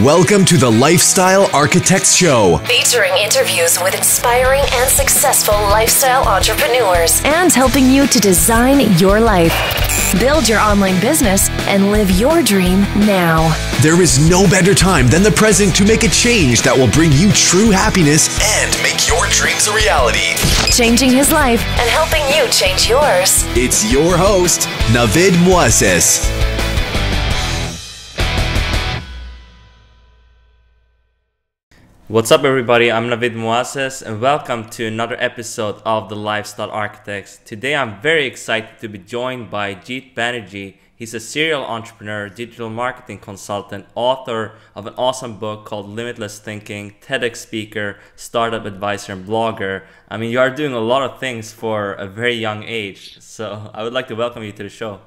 Welcome to the Lifestyle Architects Show, featuring interviews with inspiring and successful lifestyle entrepreneurs and helping you to design your life, build your online business, and live your dream now. There is no better time than the present to make a change that will bring you true happiness and make your dreams a reality. Changing his life and helping you change yours. It's your host, Navid Moazzez. What's up, everybody? I'm Navid Moazzez and welcome to another episode of the Lifestyle Architects. Today I'm very excited to be joined by Jeet Banerjee. He's a serial entrepreneur, digital marketing consultant, author of an awesome book called Limitless Thinking, TEDx speaker, startup advisor, and blogger. I mean, you are doing a lot of things for a very young age. So I would like to welcome you to the show.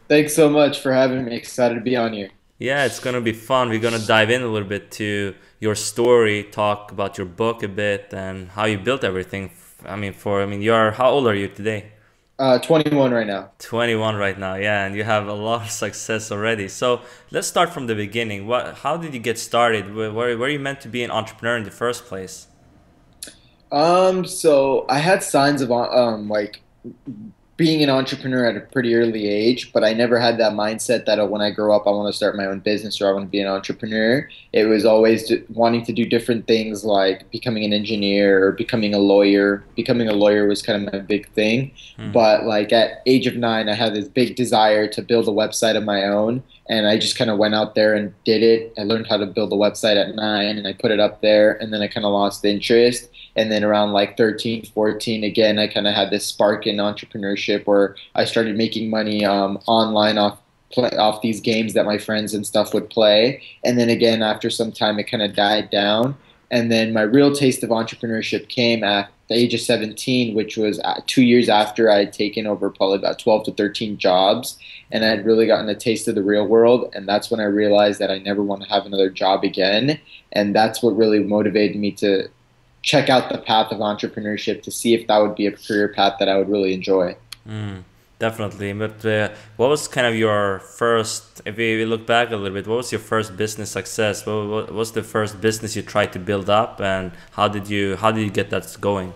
Thanks so much for having me. Excited to be on here. Yeah, it's going to be fun. We're going to dive in a little bit to your story, talk about your book a bit and how you built everything. How old are you today? 21 right now. 21 right now, yeah, and you have a lot of success already. So let's start from the beginning. How did you get started? Were you meant to be an entrepreneur in the first place? So I had signs of being an entrepreneur at a pretty early age, but I never had that mindset that when I grow up I want to start my own business or I want to be an entrepreneur. It was always wanting to do different things like becoming an engineer or becoming a lawyer. Becoming a lawyer was kind of my big thing. But like at age of 9, I had this big desire to build a website of my own, and I just kind of went out there and did it. I learned how to build a website at 9 and I put it up there, and then I kind of lost interest. And then around like 13, 14, again, I kind of had this spark in entrepreneurship where I started making money online off these games that my friends and stuff would play. And then again, after some time, it kind of died down. And then my real taste of entrepreneurship came at the age of 17, which was 2 years after I had taken over probably about 12 to 13 jobs. And I had really gotten a taste of the real world. And that's when I realized that I never want to have another job again. And that's what really motivated me to check out the path of entrepreneurship to see if that would be a career path that I would really enjoy. Definitely. But what was kind of your first, if we look back a little bit, what was your first business success? What was the first business you tried to build up, and how did you get that going?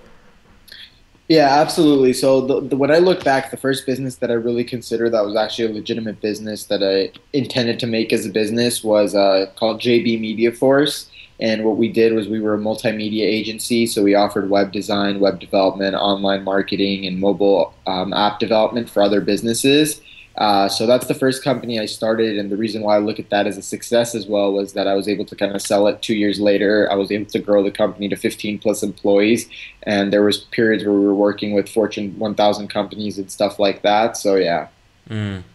Yeah, absolutely. So when I look back, the first business that I really consider that was actually a legitimate business that I intended to make as a business was called JB Media Force. And what we did was we were a multimedia agency, so we offered web design, web development, online marketing, and mobile app development for other businesses. So that's the first company I started, and the reason why I look at that as a success as well was that I was able to kind of sell it 2 years later. I was able to grow the company to 15 plus employees, and there was periods where we were working with Fortune 1000 companies and stuff like that. So yeah.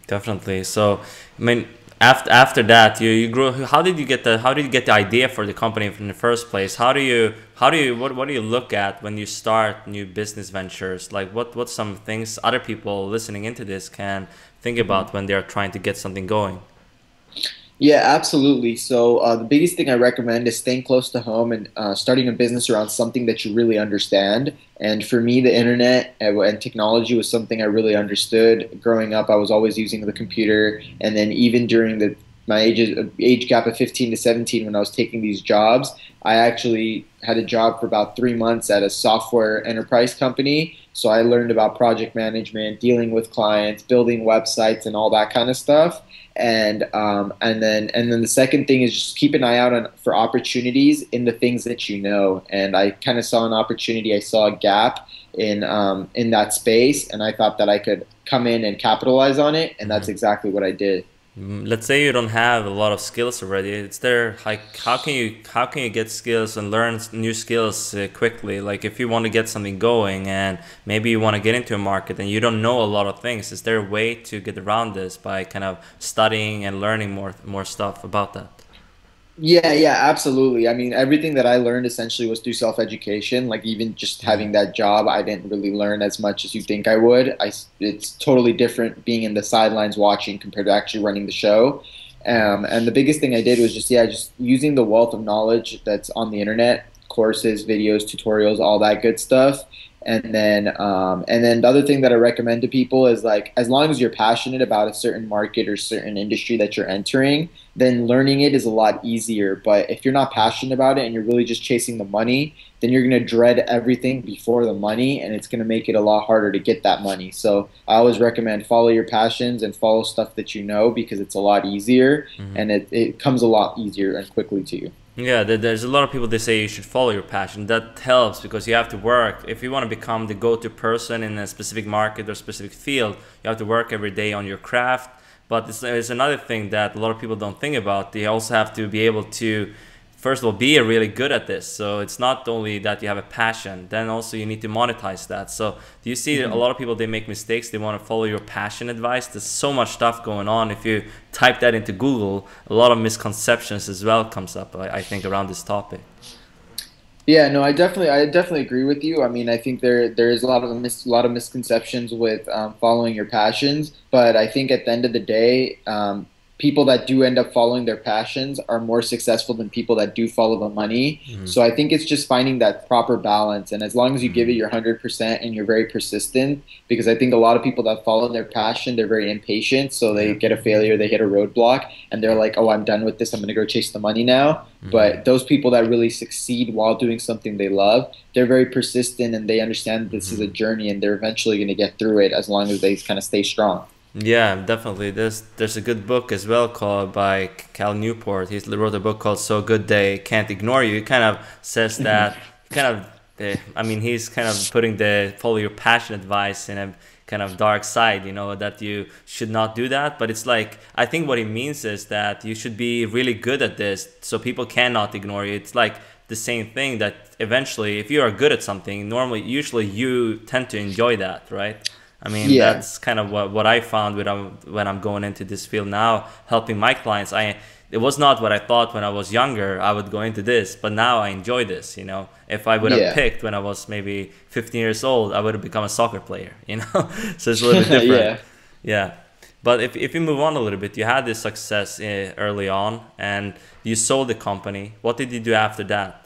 Definitely. So I mean, after that, you grew. How did you get the idea for the company in the first place? What do you look at when you start new business ventures? Like what's some things other people listening into this can think about when they're trying to get something going? Yeah, absolutely. So the biggest thing I recommend is staying close to home and starting a business around something that you really understand. And for me, the internet and technology was something I really understood. Growing up, I was always using the computer. And then even during my age gap of 15 to 17, when I was taking these jobs, I actually had a job for about 3 months at a software enterprise company. So I learned about project management, dealing with clients, building websites, and all that kind of stuff. And then the second thing is just keep an eye out for opportunities in the things that you know. And I kind of saw an opportunity. I saw a gap in that space, and I thought that I could come in and capitalize on it. And that's exactly what I did. Let's say you don't have a lot of skills already. It's there, like how can you get skills and learn new skills quickly? Like if you want to get something going and maybe you want to get into a market and you don't know a lot of things, is there a way to get around this by kind of studying and learning more stuff about that? Yeah, absolutely. I mean, everything that I learned essentially was through self-education. Like even just having that job, I didn't really learn as much as you think I would. It's totally different being in the sidelines watching compared to actually running the show. And the biggest thing I did was just using the wealth of knowledge that's on the internet, courses, videos, tutorials, all that good stuff. And then the other thing that I recommend to people is like, as long as you're passionate about a certain market or certain industry that you're entering, then learning it is a lot easier. But if you're not passionate about it and you're really just chasing the money, then you're going to dread everything before the money, and it's going to make it a lot harder to get that money. So I always recommend follow your passions and follow stuff that you know, because it's a lot easier, and it comes a lot easier and quickly to you. Yeah, there's a lot of people, they say you should follow your passion. That helps because you have to work. If you want to become the go-to person in a specific market or specific field, you have to work every day on your craft. But it's another thing that a lot of people don't think about. They also have to be able to, first of all, be really good at this. So it's not only that you have a passion, then also you need to monetize that. So do you see a lot of people, they make mistakes, they want to follow your passion advice? There's so much stuff going on. If you type that into Google, a lot of misconceptions as well comes up, I think, around this topic. Yeah, no, I definitely agree with you. I mean, I think there is a lot of misconceptions with following your passions, but I think at the end of the day, people that do end up following their passions are more successful than people that do follow the money. So I think it's just finding that proper balance, and as long as you give it your 100% and you're very persistent, because I think a lot of people that follow their passion, they're very impatient, so they get a failure, they hit a roadblock, and they're like, oh, I'm done with this, I'm gonna go chase the money now. But those people that really succeed while doing something they love, they're very persistent, and they understand that this is a journey, and they're eventually going to get through it as long as they kind of stay strong. Yeah, definitely. There's a good book as well called by Cal Newport. He wrote a book called So Good They Can't Ignore You. He kind of says that, I mean, he's kind of putting the follow your passion advice in a kind of dark side, you know, that you should not do that. But it's like, I think what he means is that you should be really good at this so people cannot ignore you. It's like the same thing that eventually, if you are good at something, usually you tend to enjoy that, right? I mean, that's kind of what I found when I'm going into this field now, helping my clients. It was not what I thought when I was younger. I would go into this, but now I enjoy this, you know. If I would have picked when I was maybe 15 years old, I would have become a soccer player, you know. So it's a little bit different. Yeah. But if you move on a little bit, you had this success early on and you sold the company. What did you do after that?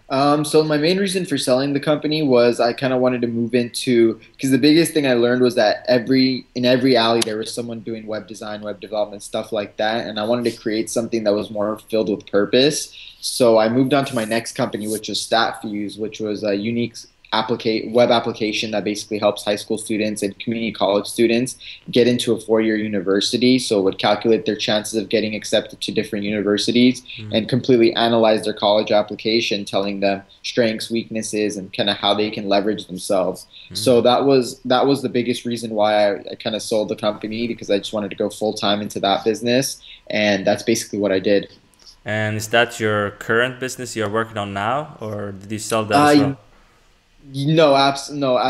So my main reason for selling the company was I kind of wanted to move into, because the biggest thing I learned was that in every alley there was someone doing web design, web development, stuff like that, and I wanted to create something that was more filled with purpose. So I moved on to my next company, which was StatFuse, which was a unique web application that basically helps high school students and community college students get into a four-year university. So it would calculate their chances of getting accepted to different universities and completely analyze their college application, telling them strengths, weaknesses, and kind of how they can leverage themselves. So that was the biggest reason why I kind of sold the company, because I just wanted to go full-time into that business, and that's basically what I did. And is that your current business you're working on now, or did you sell that as well? No.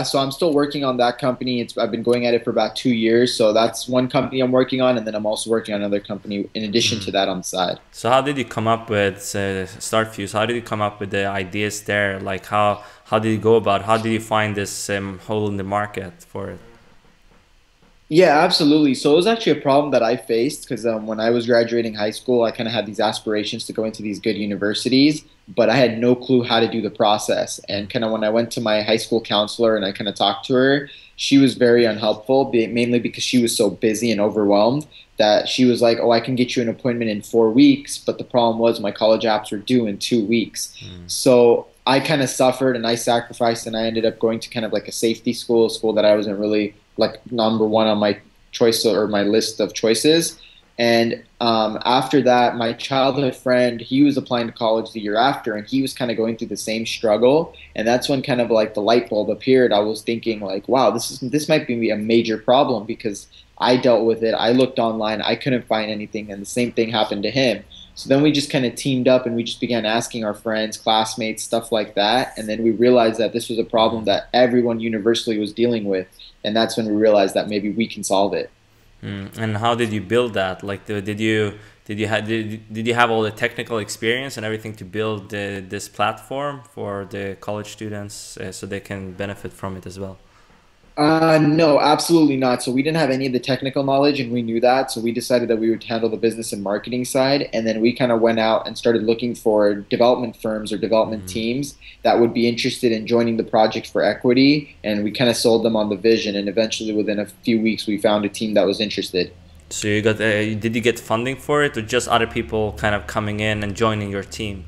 So I'm still working on that company. I've been going at it for about 2 years. So that's one company I'm working on, and then I'm also working on another company in addition to that on the side. So how did you come up with StartFuse? How did you come up with the ideas there? Like how did you go about? How did you find this hole in the market for it? Yeah, absolutely. So it was actually a problem that I faced because when I was graduating high school, I kind of had these aspirations to go into these good universities, but I had no clue how to do the process. And kind of when I went to my high school counselor and I kind of talked to her, she was very unhelpful, mainly because she was so busy and overwhelmed that she was like, oh, I can get you an appointment in 4 weeks. But the problem was my college apps were due in 2 weeks. So I kind of suffered and I sacrificed, and I ended up going to kind of like a safety school, a school that I wasn't really like number one on my choice or my list of choices. And after that, my childhood friend, he was applying to college the year after, and he was kind of going through the same struggle. And that's when kind of like the light bulb appeared. I was thinking like, wow, this might be a major problem, because I dealt with it. I looked online, I couldn't find anything, and the same thing happened to him. So then we just kind of teamed up and we just began asking our friends, classmates, stuff like that. And then we realized that this was a problem that everyone universally was dealing with. And that's when we realized that maybe we can solve it. And how did you build that? Like, did you have all the technical experience and everything to build this platform for the college students so they can benefit from it as well? No, absolutely not. So we didn't have any of the technical knowledge and we knew that. So we decided that we would handle the business and marketing side. And then we kind of went out and started looking for development firms or development Mm. teams that would be interested in joining the project for equity. And we kind of sold them on the vision. And eventually, within a few weeks, we found a team that was interested. So you got, did you get funding for it, or just other people kind of coming in and joining your team?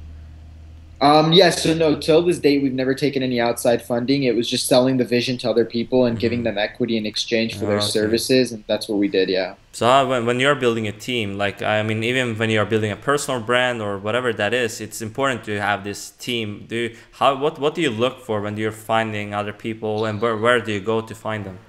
Yes, so no, till this date, we've never taken any outside funding. It was just selling the vision to other people and giving Hmm. them equity in exchange for their Okay. services. And that's what we did, yeah. So when you're building a team, like I mean, even when you're building a personal brand or whatever that is, it's important to have this team. What do you look for when you're finding other people, and where do you go to find them?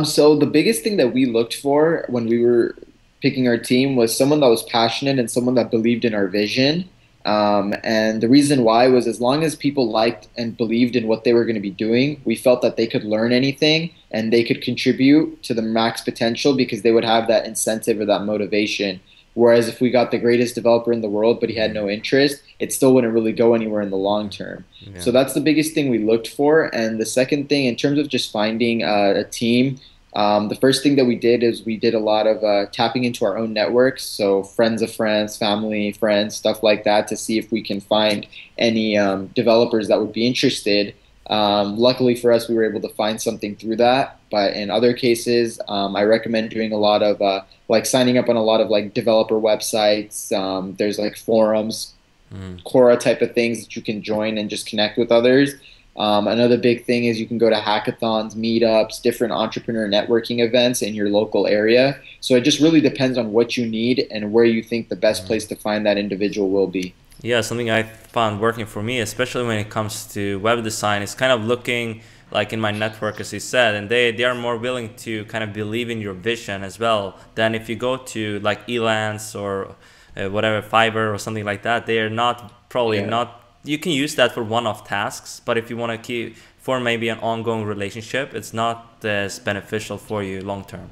So the biggest thing that we looked for when we were picking our team was someone that was passionate and someone that believed in our vision. And the reason why was as long as people liked and believed in what they were going to be doing, we felt that they could learn anything and they could contribute to the max potential because they would have that incentive or that motivation. Whereas if we got the greatest developer in the world, but he had no interest, it still wouldn't really go anywhere in the long term. Yeah. So that's the biggest thing we looked for. And the second thing, in terms of just finding a team, the first thing that we did is we did a lot of tapping into our own networks, so friends of friends, family, friends, stuff like that, to see if we can find any developers that would be interested. Luckily for us, we were able to find something through that. But in other cases, I recommend doing a lot of like signing up on a lot of like developer websites. There's like forums, Mm. Quora type of things that you can join and just connect with others. Another big thing is you can go to hackathons, meetups, different entrepreneur networking events in your local area. So it just really depends on what you need and where you think the best place to find that individual will be. Yeah, something I found working for me, especially when it comes to web design, is kind of looking like in my network, as you said, and they are more willing to kind of believe in your vision as well than if you go to like Elance or whatever, Fiverr or something like that. They are not, probably Yeah. not, you can use that for one-off tasks, but if you want to keep for maybe an ongoing relationship, it's not as beneficial for you long term.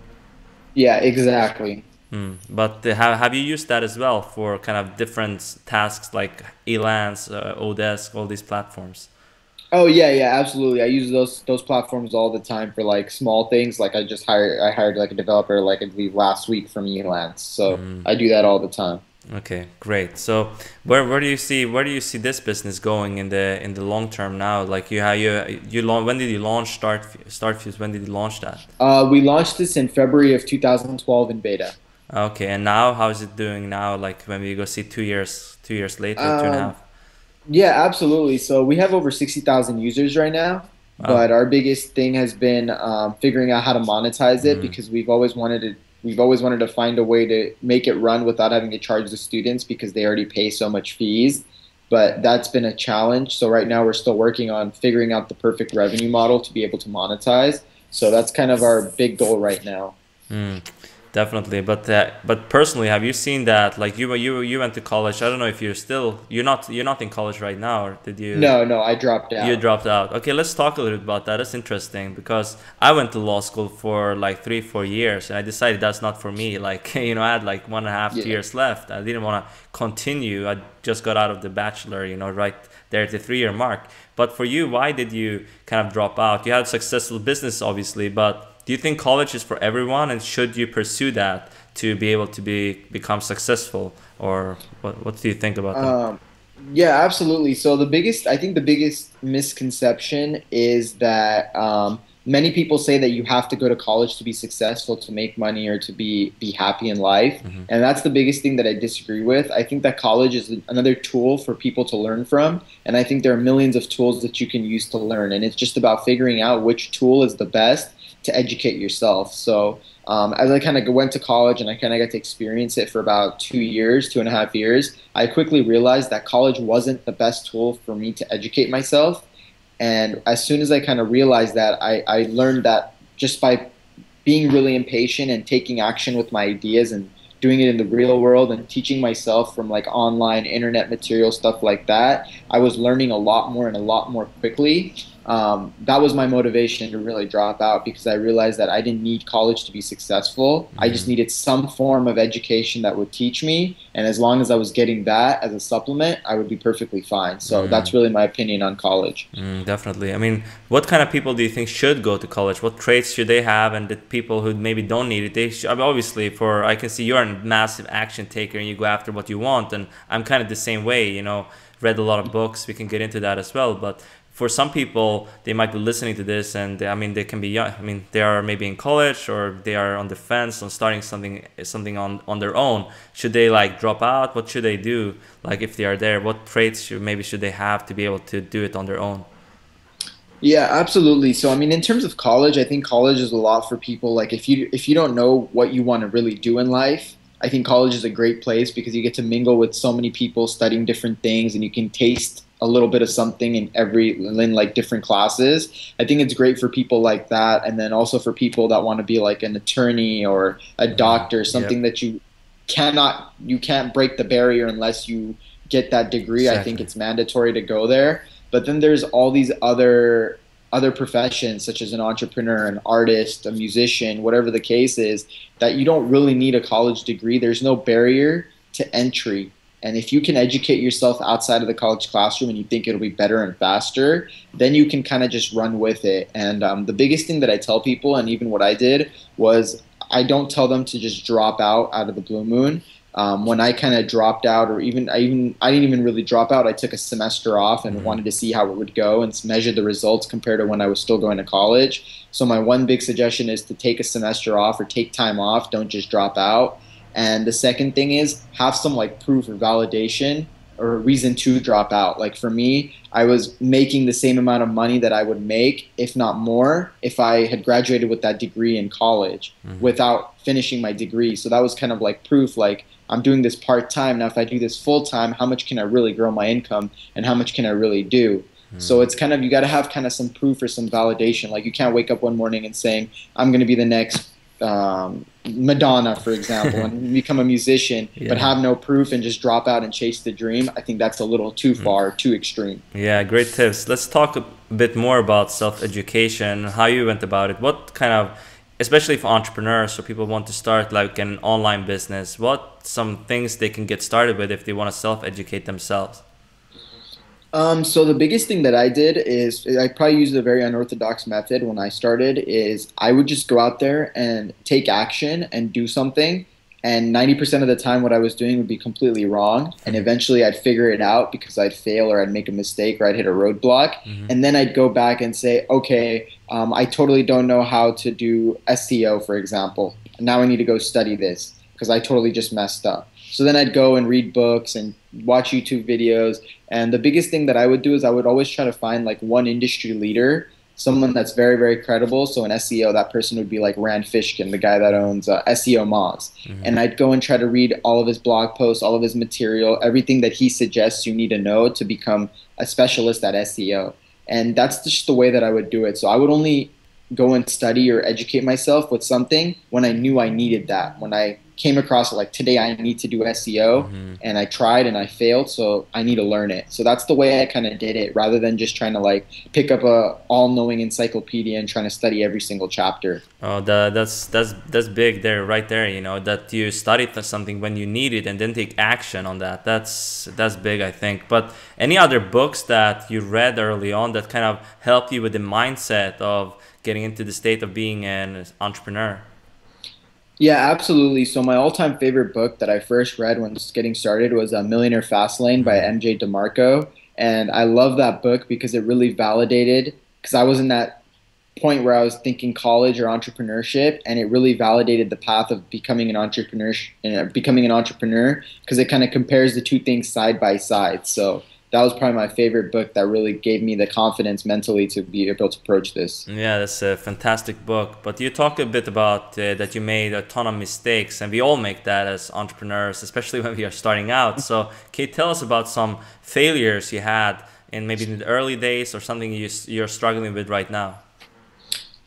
Yeah, exactly. Hmm. But have you used that as well for kind of different tasks like Elance, Odesk, all these platforms? Oh yeah, yeah, absolutely. I use those platforms all the time for like small things. Like I hired like a developer like I believe last week from Elance. So I do that all the time. Okay, great. So where do you see this business going in the long term now? Like when did you launch Startfuse? When did you launch that? We launched this in February of 2012 in beta. Okay, and now how is it doing now? Like when we go see 2 years later, two and a Um, half. Yeah, absolutely. So we have over 60,000 users right now, Wow. but our biggest thing has been figuring out how to monetize it Mm, because we've always wanted to find a way to make it run without having to charge the students because they already pay so much fees. But that's been a challenge. So right now we're still working on figuring out the perfect revenue model to be able to monetize. So that's kind of our big goal right now. mm. Definitely, but personally, have you seen that? Like you went to college. I don't know if you're not in college right now, or did you? No, no, I dropped You out. dropped out. Okay, let's talk a little bit about that. That's interesting because I went to law school for like 3, 4 years and I decided that's not for me. Like, I had like 1.5, two Yeah. years left. I didn't want to continue. I just got out of the bachelor, right there at the 3 year mark. But for you, why did you kind of drop out? You had a successful business, obviously, but do you think college is for everyone and should you pursue that to be able to become successful? Or what do you think about that? Um, yeah, absolutely. So I think the biggest misconception is that many people say that you have to go to college to be successful, to make money, or to be happy in life, Hmm. and that's the biggest thing that I disagree with. I think that college is another tool for people to learn from, and I think there are millions of tools that you can use to learn, and it's just about figuring out which tool is the best to educate yourself. So as I kind of went to college and I kind of got to experience it for about 2 years, 2.5 years, I quickly realized that college wasn't the best tool for me to educate myself. And as soon as I kind of realized that, I learned that just by being really impatient and taking action with my ideas and doing it in the real world and teaching myself from like online internet material stuff like that, I was learning a lot more and a lot more quickly. that was my motivation to really drop out because I realized that I didn't need college to be successful. I just needed some form of education that would teach me. And as long as I was getting that as a supplement, I would be perfectly fine. So that's really my opinion on college. Definitely. I mean, what kind of people do you think should go to college? What traits should they have? And the people who maybe don't need it, they should, I mean, obviously, for I can see you're a massive action taker and you go after what you want. And I'm kind of the same way, you know, read a lot of books. We can get into that as well. But for some people, they might be listening to this and I mean, they can be young. I mean, they are maybe in college or they are on the fence on starting something on their own. Should they like drop out? What should they do? Like if they are there, what traits should they have to be able to do it on their own? Yeah, absolutely. So I mean, in terms of college, I think college is a lot for people. Like if you don't know what you want to really do in life, I think college is a great place because you get to mingle with so many people studying different things and you can taste a little bit of something in like different classes. I think it's great for people like that, and then also for people that want to be like an attorney or a doctor, something that you can't break the barrier unless you get that degree. Exactly. I think it's mandatory to go there. But then there's all these other professions such as an entrepreneur, an artist, a musician, whatever the case is, that you don't really need a college degree. There's no barrier to entry. And if you can educate yourself outside of the college classroom and you think it'll be better and faster, then you can kind of just run with it. And the biggest thing that I tell people, and even what I did, was I don't tell them to just drop out of the blue moon. When I kind of dropped out, or I didn't even really drop out. I took a semester off and wanted to see how it would go and measure the results compared to when I was still going to college. So my one big suggestion is to take a semester off or take time off. Don't just drop out. And the second thing is have some like proof or validation or a reason to drop out. Like for me, I was making the same amount of money that I would make, if not more, if I had graduated with that degree in college without finishing my degree. So that was kind of like proof, like I'm doing this part-time. Now, if I do this full-time, how much can I really grow my income and how much can I really do? So it's kind of, you got to have kind of some proof or some validation. Like you can't wake up one morning and saying, I'm going to be the next Madonna, for example, and become a musician, but have no proof and just drop out and chase the dream. I think that's a little too far, too extreme. Yeah, great tips. Let's talk a bit more about self-education, how you went about it. What kind of, especially for entrepreneurs, or people want to start like an online business, what some things they can get started with if they want to self-educate themselves? So the biggest thing that I did is I probably used a very unorthodox method when I started is I would just go out there and take action and do something. And 90% of the time what I was doing would be completely wrong. And eventually I'd figure it out because I'd fail or I'd make a mistake or I'd hit a roadblock. And then I'd go back and say, okay, I totally don't know how to do SEO, for example. Now I need to go study this because I totally just messed up. So then I'd go and read books and watch YouTube videos. And the biggest thing that I would do is I would always try to find like one industry leader, someone that's very, very credible. So in SEO, that person would be like Rand Fishkin, the guy that owns SEO Moz. And I'd go and try to read all of his blog posts, all of his material, everything that he suggests you need to know to become a specialist at SEO. And that's just the way that I would do it. So I would only go and study or educate myself with something when I knew I needed that. When I came across it, like today I need to do SEO and I tried and I failed, so I need to learn it. So that's the way I kind of did it, rather than just trying to like pick up a all-knowing encyclopedia and trying to study every single chapter. Oh, that's big there, right there. You know, that you studied something when you need it and then take action on that. That's big, I think. But any other books that you read early on that kind of helped you with the mindset of getting into the state of being an entrepreneur? Yeah, absolutely. So my all-time favorite book that I first read when getting started was Millionaire Fastlane by MJ DeMarco. And I love that book because it really validated, because I was in that point where I was thinking college or entrepreneurship, and it really validated the path of becoming an entrepreneur, because it kind of compares the two things side by side. So that was probably my favorite book that really gave me the confidence mentally to be able to approach this. Yeah, that's a fantastic book. But you talk a bit about that you made a ton of mistakes, and we all make that as entrepreneurs, especially when we are starting out. So can you tell us about some failures you had in maybe in the early days or something you're struggling with right now?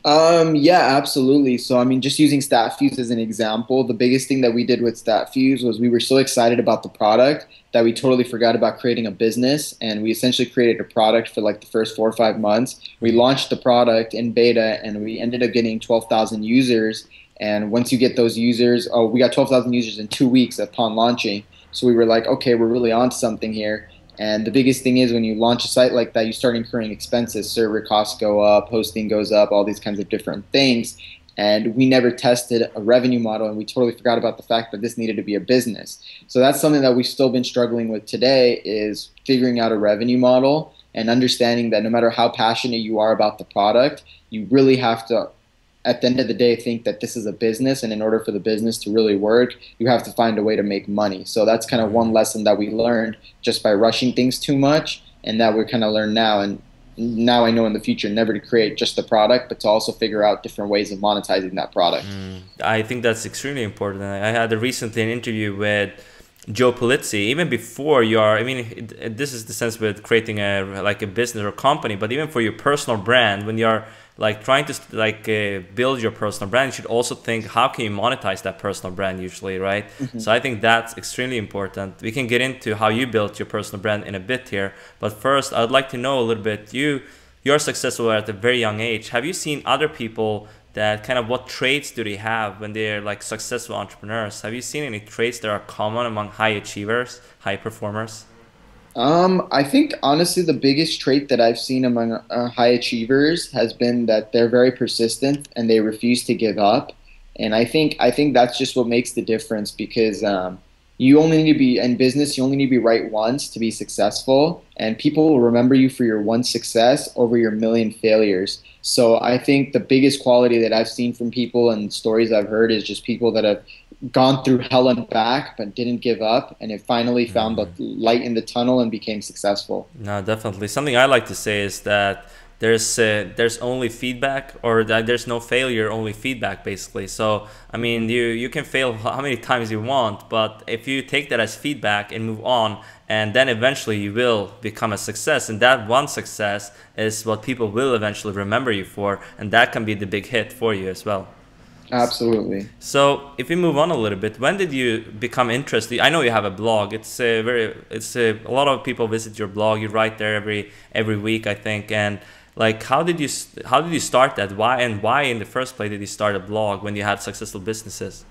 Yeah, absolutely. So, I mean, just using StatFuse as an example, the biggest thing that we did with StatFuse was we were so excited about the product that we totally forgot about creating a business, and we essentially created a product for like the first 4 or 5 months. We launched the product in beta, and we ended up getting 12,000 users. And once you get those users, oh, we got 12,000 users in 2 weeks upon launching. So we were like, okay, we're really on to something here. And the biggest thing is when you launch a site like that, you start incurring expenses. Server costs go up, hosting goes up, all these kinds of different things. And we never tested a revenue model, and we totally forgot about the fact that this needed to be a business. So that's something that we've still been struggling with today, is figuring out a revenue model and understanding that no matter how passionate you are about the product, you really have to, at the end of the day, think that this is a business, and in order for the business to really work, you have to find a way to make money. So that's kind of one lesson that we learned just by rushing things too much, and that we're kind of learned now. And now I know in the future never to create just the product, but to also figure out different ways of monetizing that product. I think that's extremely important. I had recently an interview with Joe Polizzi. Even before you are, I mean, this is the sense with creating a business or company, but even for your personal brand, when you're like trying to build your personal brand, you should also think, how can you monetize that personal brand usually, right? So I think that's extremely important. We can get into how you built your personal brand in a bit here, but first I'd like to know a little bit, you're successful at a very young age. Have you seen other people that kind of, what traits do they have when they're like successful entrepreneurs? Have you seen any traits that are common among high achievers, high performers? I think honestly the biggest trait that I've seen among high achievers has been that they're very persistent and they refuse to give up. And I think that's just what makes the difference, because you only need to be in business, you only need to be right once to be successful, and people will remember you for your one success over your million failures. So I think the biggest quality that I've seen from people and stories I've heard is just people that have gone through hell and back but didn't give up, and it finally found the light in the tunnel and became successful. No, definitely. Something I like to say is that there's only feedback, or that there's no failure, only feedback, basically. So I mean, you can fail how many times you want, but if you take that as feedback and move on, and then eventually you will become a success, and that one success is what people will eventually remember you for, and that can be the big hit for you as well. Absolutely. So if we move on a little bit, when did you become interested? I know you have a blog. A lot of people visit your blog. You write there every week, I think. And like, how did you start that? Why in the first place did you start a blog when you had successful businesses?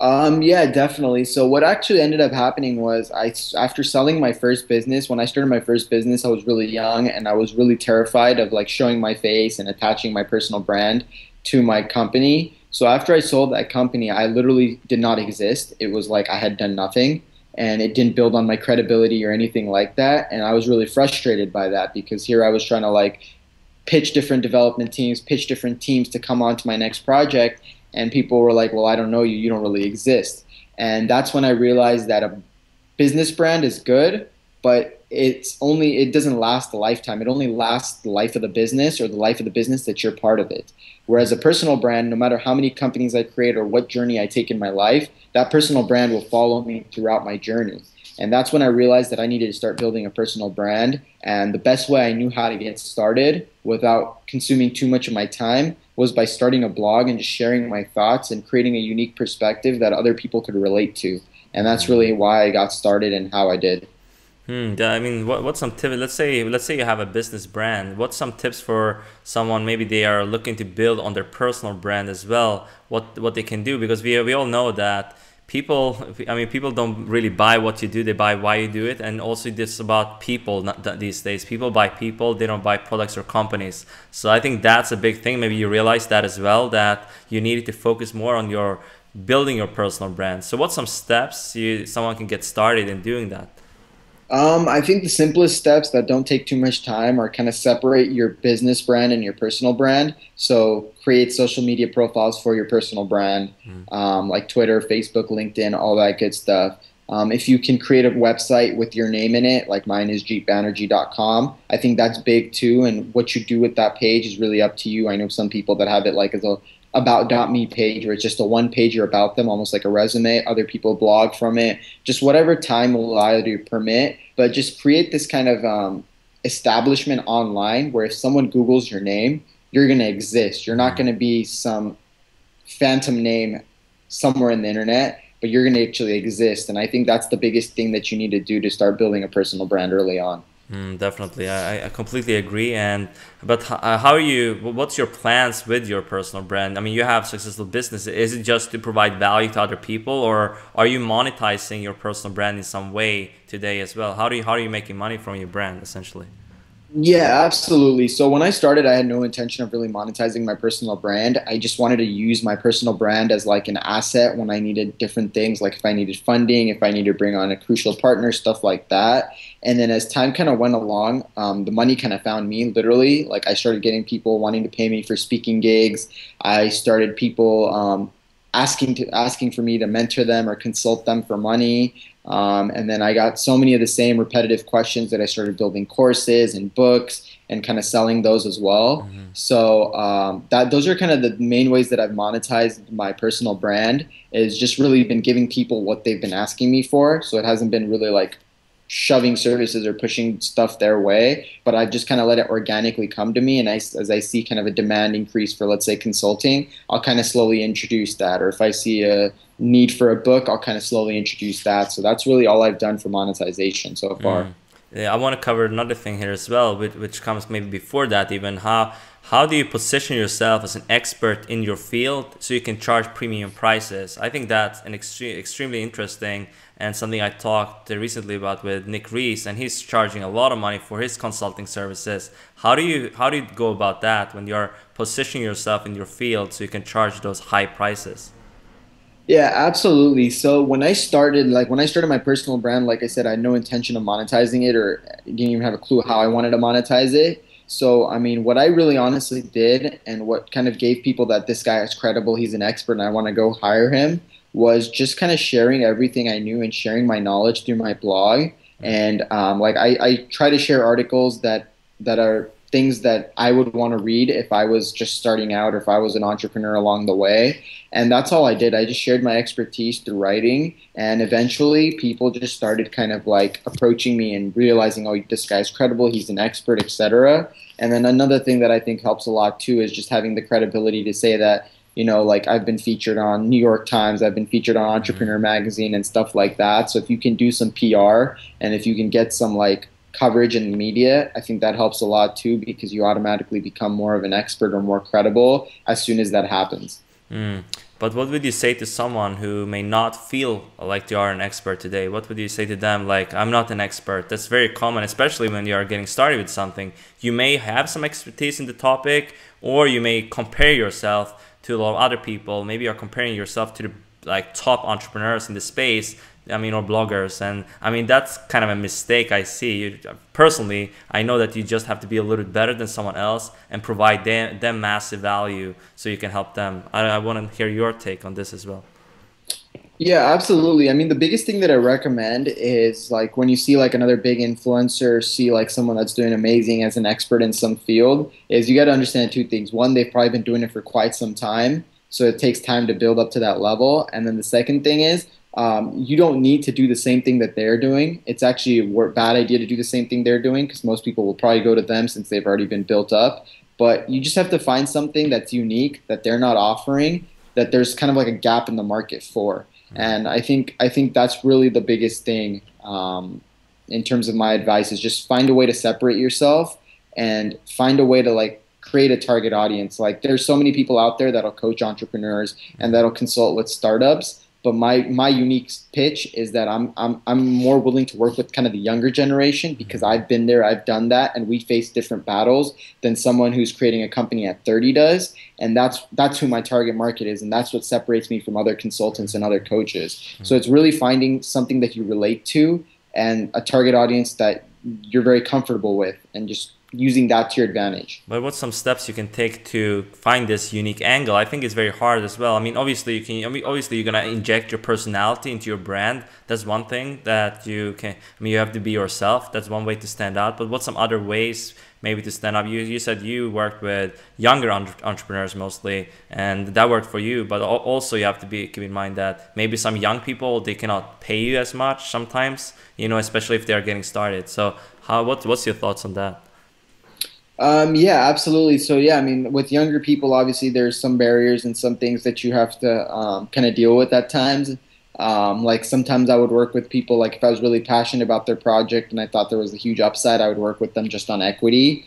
Yeah, definitely. So what actually ended up happening was, after selling my first business, when I started my first business, I was really young and I was really terrified of like showing my face and attaching my personal brand to my company. So after I sold that company, I literally did not exist. It was like I had done nothing, and it didn't build on my credibility or anything like that. And I was really frustrated by that, because here I was trying to like pitch different development teams, pitch different teams to come on to my next project. And people were like, well, I don't know you, you don't really exist. And that's when I realized that a business brand is good, but it doesn't last a lifetime. It only lasts the life of the business, or the life of the business that you're part of it. Whereas a personal brand, no matter how many companies I create or what journey I take in my life, that personal brand will follow me throughout my journey. And that's when I realized that I needed to start building a personal brand. And the best way I knew how to get started without consuming too much of my time was by starting a blog and just sharing my thoughts and creating a unique perspective that other people could relate to. And that's really why I got started and how I did. I mean, what's some tips? Let's say you have a business brand. What's some tips for someone, maybe they are looking to build on their personal brand as well? What they can do, because we all know that people don't really buy what you do, they buy why you do it. And also this about people, these days people buy people, they don't buy products or companies. So I think that's a big thing. Maybe you realize that as well, that you needed to focus more on your building your personal brand. So what's some steps someone can get started in doing that? I think the simplest steps that don't take too much time are kind of separate your business brand and your personal brand. So create social media profiles for your personal brand, like Twitter, Facebook, LinkedIn, all that good stuff. If you can create a website with your name in it, like mine is jeetbanerjee.com, I think that's big too. And what you do with that page is really up to you. I know some people that have it like as a about.me page, where it's just a one-pager about them, almost like a resume. Other people blog from it. Just whatever time will allow you to permit, but just create this kind of establishment online where if someone Googles your name, you're going to exist. You're not going to be some phantom name somewhere in the internet, but you're going to actually exist. And I think that's the biggest thing that you need to do to start building a personal brand early on. Definitely, I completely agree. And but how are you? What's your plans with your personal brand? I mean, you have successful business. Is it just to provide value to other people, or are you monetizing your personal brand in some way today as well? How are you making money from your brand essentially? Yeah, absolutely. So when I started, I had no intention of really monetizing my personal brand. I just wanted to use my personal brand as like an asset when I needed different things, like if I needed funding, if I needed to bring on a crucial partner, stuff like that. And then as time kind of went along, the money kind of found me literally. Like I started getting people wanting to pay me for speaking gigs. I started people asking for me to mentor them or consult them for money. And then I got so many of the same repetitive questions that I started building courses and books and kind of selling those as well. So those are kind of the main ways that I've monetized my personal brand, is just really been giving people what they've been asking me for. So it hasn't been really like shoving services or pushing stuff their way, but I've just kind of let it organically come to me. And as I see kind of a demand increase for, let's say, consulting, I'll kind of slowly introduce that. Or if I see a need for a book, I'll kind of slowly introduce that. So that's really all I've done for monetization so far. Yeah, I want to cover another thing here as well, which comes maybe before that even. How do you position yourself as an expert in your field so you can charge premium prices? I think that's an extremely interesting and something I talked recently about with Nick Reese, and he's charging a lot of money for his consulting services. How do you go about that when you're positioning yourself in your field so you can charge those high prices? Yeah, absolutely. So when I started my personal brand, like I said, I had no intention of monetizing it, or didn't even have a clue how I wanted to monetize it. So, I mean, what I really honestly did, and what kind of gave people that this guy is credible, he's an expert, and I want to go hire him, was just kind of sharing everything I knew and sharing my knowledge through my blog. And I try to share articles that are things that I would want to read if I was just starting out, or if I was an entrepreneur along the way. And that's all I did. I just shared my expertise through writing, and eventually people just started kind of like approaching me and realizing, oh, this guy's credible, he's an expert, etc. And then another thing that I think helps a lot too is just having the credibility to say that, you know, like I've been featured on New York Times, I've been featured on Entrepreneur Magazine and stuff like that. So if you can do some PR, and if you can get some like coverage in the media, I think that helps a lot too, because you automatically become more of an expert or more credible as soon as that happens. But what would you say to someone who may not feel like they are an expert today? What would you say to them? Like, I'm not an expert. That's very common, especially when you are getting started with something. You may have some expertise in the topic, or you may compare yourself to a lot of other people. Maybe you're comparing yourself to the like top entrepreneurs in the space, or bloggers. And I mean, that's kind of a mistake I see. Personally, I know that you just have to be a little bit better than someone else and provide them massive value so you can help them. I want to hear your take on this as well. Yeah, absolutely. I mean, the biggest thing that I recommend is like when you see like another big influencer, see like someone that's doing amazing as an expert in some field, is you got to understand two things. One, they've probably been doing it for quite some time, so it takes time to build up to that level. And then the second thing is, you don't need to do the same thing that they're doing. It's actually a bad idea to do the same thing they're doing, because most people will probably go to them since they've already been built up. But you just have to find something that's unique that they're not offering, that there's kind of like a gap in the market for. And I think that's really the biggest thing in terms of my advice, is just find a way to separate yourself and find a way to like create a target audience. Like there's so many people out there that'll coach entrepreneurs and that'll consult with startups. But my unique pitch is that I'm more willing to work with kind of the younger generation, because I've been there, I've done that, and we face different battles than someone who's creating a company at 30 does. And that's who my target market is, and that's what separates me from other consultants and other coaches. So it's really finding something that you relate to and a target audience that you're very comfortable with, and just using that to your advantage. But what's some steps you can take to find this unique angle? I think it's very hard as well. I mean, obviously you're gonna inject your personality into your brand. That's one thing that you can. I mean, you have to be yourself. That's one way to stand out. But what's some other ways maybe to stand up? You said you worked with younger entrepreneurs mostly, and that worked for you. But also you have to keep in mind that maybe some young people, they cannot pay you as much sometimes. Especially if they are getting started. So what's your thoughts on that? Yeah, absolutely. So yeah, I mean, with younger people, obviously there's some barriers and some things that you have to kind of deal with at times. Like sometimes I would work with people, like if I was really passionate about their project and I thought there was a huge upside, I would work with them just on equity.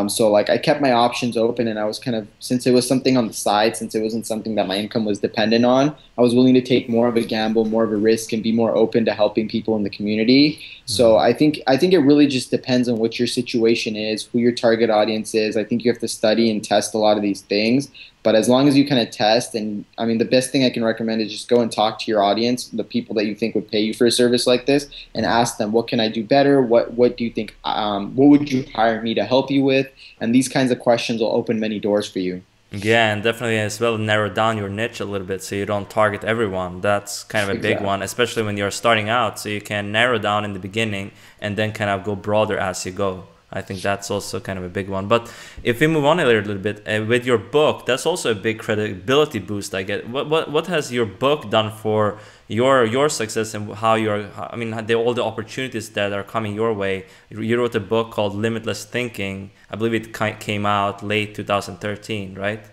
So like I kept my options open and I was kind of, since it was something on the side, since it wasn't something that my income was dependent on, I was willing to take more of a gamble, more of a risk, and be more open to helping people in the community. So I think it really just depends on what your situation is, who your target audience is. I think you have to study and test a lot of these things. But as long as you kind of test, and I mean, the best thing I can recommend is just go and talk to your audience, the people that you think would pay you for a service like this, and ask them, what can I do better? What do you think? What would you hire me to help you with? And these kinds of questions will open many doors for you. Yeah, and definitely as well narrow down your niche a little bit so you don't target everyone. That's kind of a big one, especially when you're starting out. So you can narrow down in the beginning and then kind of go broader as you go. I think that's also kind of a big one. But if we move on a little bit with your book, that's also a big credibility boost. I get. What has your book done for your success and how I mean, all the opportunities that are coming your way? You wrote a book called Limitless Thinking. I believe it came out late 2013, right?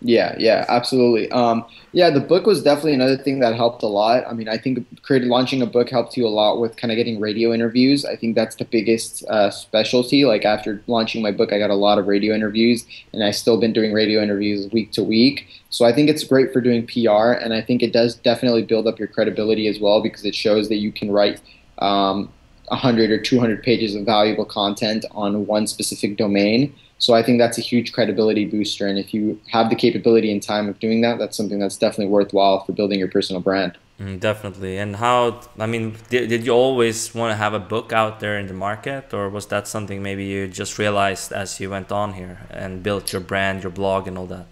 Yeah, yeah, absolutely. Yeah, the book was definitely another thing that helped a lot. I mean, I think launching a book helped you a lot with kind of getting radio interviews. I think that's the biggest specialty. Like after launching my book, I got a lot of radio interviews, and I've still been doing radio interviews week to week. So I think it's great for doing PR, and I think it does definitely build up your credibility as well because it shows that you can write 100 or 200 pages of valuable content on one specific domain. So I think that's a huge credibility booster. And if you have the capability and time of doing that, that's something that's definitely worthwhile for building your personal brand. Definitely. And how, I mean, did you always want to have a book out there in the market, or was that something maybe you just realized as you went on here and built your brand, your blog and all that?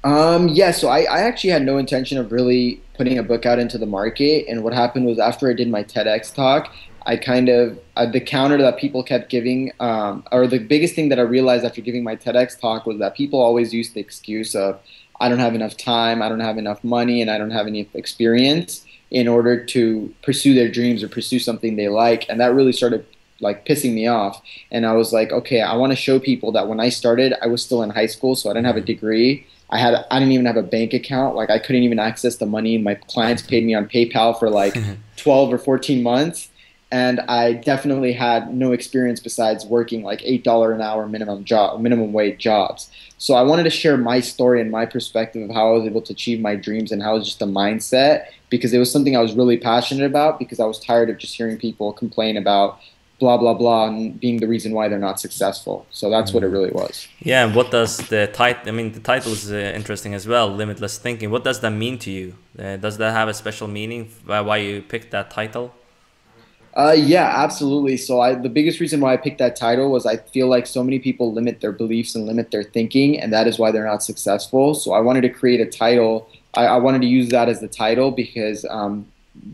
Yeah, so I actually had no intention of really putting a book out into the market. And what happened was after I did my TEDx talk, I kind of, the counter that people kept giving, or the biggest thing that I realized after giving my TEDx talk was that people always use the excuse of, I don't have enough time, I don't have enough money, and I don't have any experience in order to pursue their dreams or pursue something they like. And that really started like pissing me off. And I was like, okay, I want to show people that when I started, I was still in high school, so I didn't have a degree. I didn't even have a bank account. Like I couldn't even access the money. My clients paid me on PayPal for like 12 or 14 months. And I definitely had no experience besides working like $8 an hour minimum wage jobs. So I wanted to share my story and my perspective of how I was able to achieve my dreams and how it was just a mindset, because it was something I was really passionate about, because I was tired of just hearing people complain about blah, blah, blah, and being the reason why they're not successful. So that's what it really was. Yeah, and what does the title, I mean, the title is interesting as well, Limitless Thinking. What does that mean to you? Does that have a special meaning, why you picked that title? Yeah, absolutely. So the biggest reason why I picked that title was I feel like so many people limit their beliefs and limit their thinking, and that is why they're not successful. So I wanted to create a title. I wanted to use that as the title because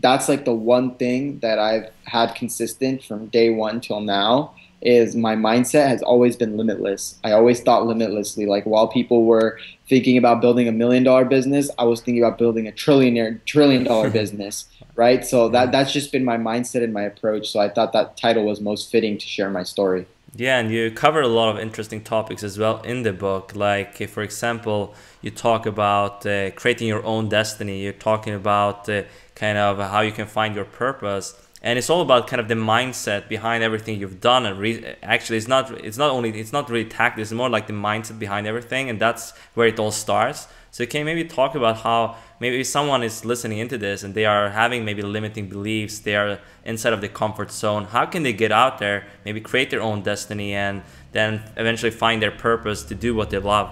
that's like the one thing that I've had consistent from day one till now is my mindset has always been limitless. I always thought limitlessly. Like while people were thinking about building $1 million business, I was thinking about building a trillion dollar business, right? So that's just been my mindset and my approach. So I thought that title was most fitting to share my story. Yeah, and you cover a lot of interesting topics as well in the book. Like, for example, you talk about creating your own destiny. You're talking about kind of how you can find your purpose, and it's all about kind of the mindset behind everything you've done. And actually, it's not really tactical. It's more like the mindset behind everything, and that's where it all starts. So can you maybe talk about how maybe someone is listening into this and they are having maybe limiting beliefs, they are inside of the comfort zone. How can they get out there, maybe create their own destiny, and then eventually find their purpose to do what they love?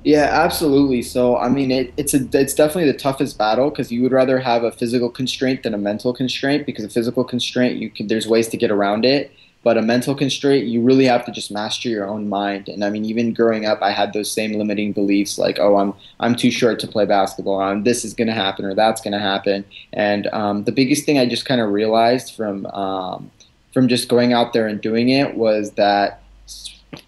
Yeah, absolutely. So, I mean, it's definitely the toughest battle because you would rather have a physical constraint than a mental constraint, because a physical constraint, there's ways to get around it. But a mental constraint, you really have to just master your own mind. And I mean, even growing up, I had those same limiting beliefs like, oh, I'm too short to play basketball, or this is going to happen, or that's going to happen. And the biggest thing I just kind of realized from just going out there and doing it was that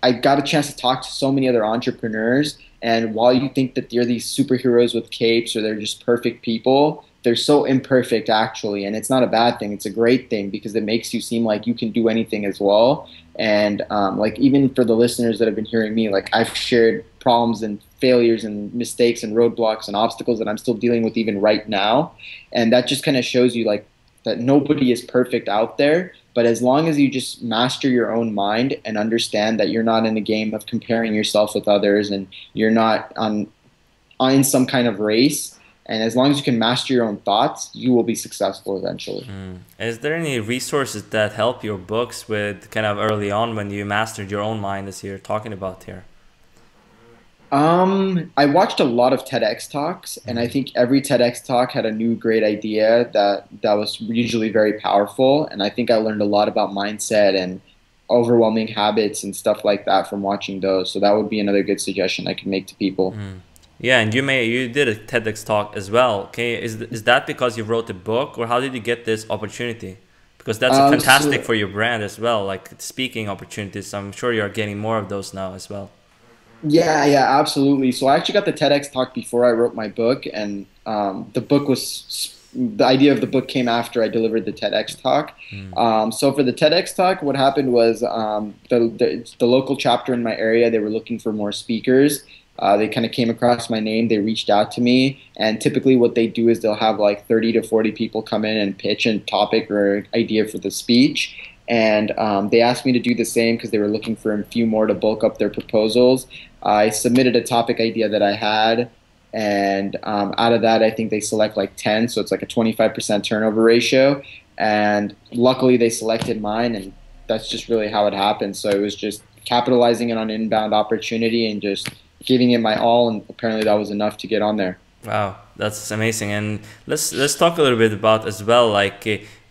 I got a chance to talk to so many other entrepreneurs. And while you think that they're these superheroes with capes or they're just perfect people, they're so imperfect actually, and it's not a bad thing. It's a great thing because it makes you seem like you can do anything as well. And like even for the listeners that have been hearing me, like I've shared problems and failures and mistakes and roadblocks and obstacles that I'm still dealing with even right now, and that just kind of shows you like that nobody is perfect out there. But as long as you just master your own mind and understand that you're not in a game of comparing yourself with others, and you're not on some kind of race, and as long as you can master your own thoughts, you will be successful eventually. Is there any resources that help your books with kind of early on when you mastered your own mind, as you're talking about here? I watched a lot of TEDx talks, and I think every TEDx talk had a new great idea that was usually very powerful. And I think I learned a lot about mindset and overwhelming habits and stuff like that from watching those. So that would be another good suggestion I could make to people. Yeah, and you did a TEDx talk as well. Okay, is that because you wrote a book, or how did you get this opportunity? Because that's fantastic for your brand as well, like speaking opportunities. I'm sure you're getting more of those now as well. Yeah, yeah, absolutely. So I actually got the TEDx talk before I wrote my book, and the idea of the book came after I delivered the TEDx talk. So for the TEDx talk, what happened was the local chapter in my area, they were looking for more speakers. They kind of came across my name. They reached out to me, and typically what they do is they'll have like 30 to 40 people come in and pitch a topic or idea for the speech. And they asked me to do the same because they were looking for a few more to bulk up their proposals. I submitted a topic idea that I had, and out of that, I think they select like 10, so it's like a 25% turnover ratio. And luckily, they selected mine, and that's just really how it happened. So it was just capitalizing it on an inbound opportunity and just giving it my all, and apparently that was enough to get on there. Wow, that's amazing. And let's talk a little bit about as well, like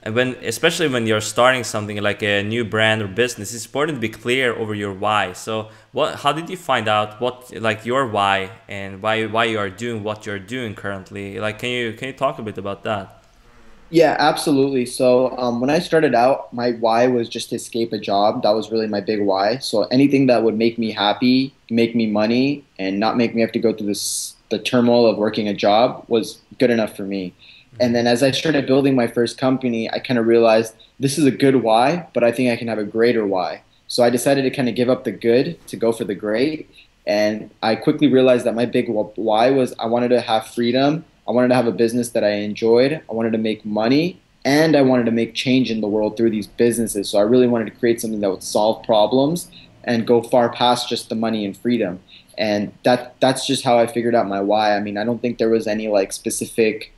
especially when you're starting something like a new brand or business, it's important to be clear over your why. So how did you find out what like your why and why you are doing what you're doing currently? Like can you talk a bit about that? Yeah, absolutely. So when I started out, my why was just to escape a job. That was really my big why. So anything that would make me happy, make me money, and not make me have to go through the turmoil of working a job was good enough for me. And then as I started building my first company, I kind of realized this is a good why, but I think I can have a greater why. So I decided to kind of give up the good to go for the great. And I quickly realized that my big why was I wanted to have freedom. I wanted to have a business that I enjoyed. I wanted to make money, and I wanted to make change in the world through these businesses. So I really wanted to create something that would solve problems and go far past just the money and freedom. And that's just how I figured out my why. I mean, I don't think there was any like specific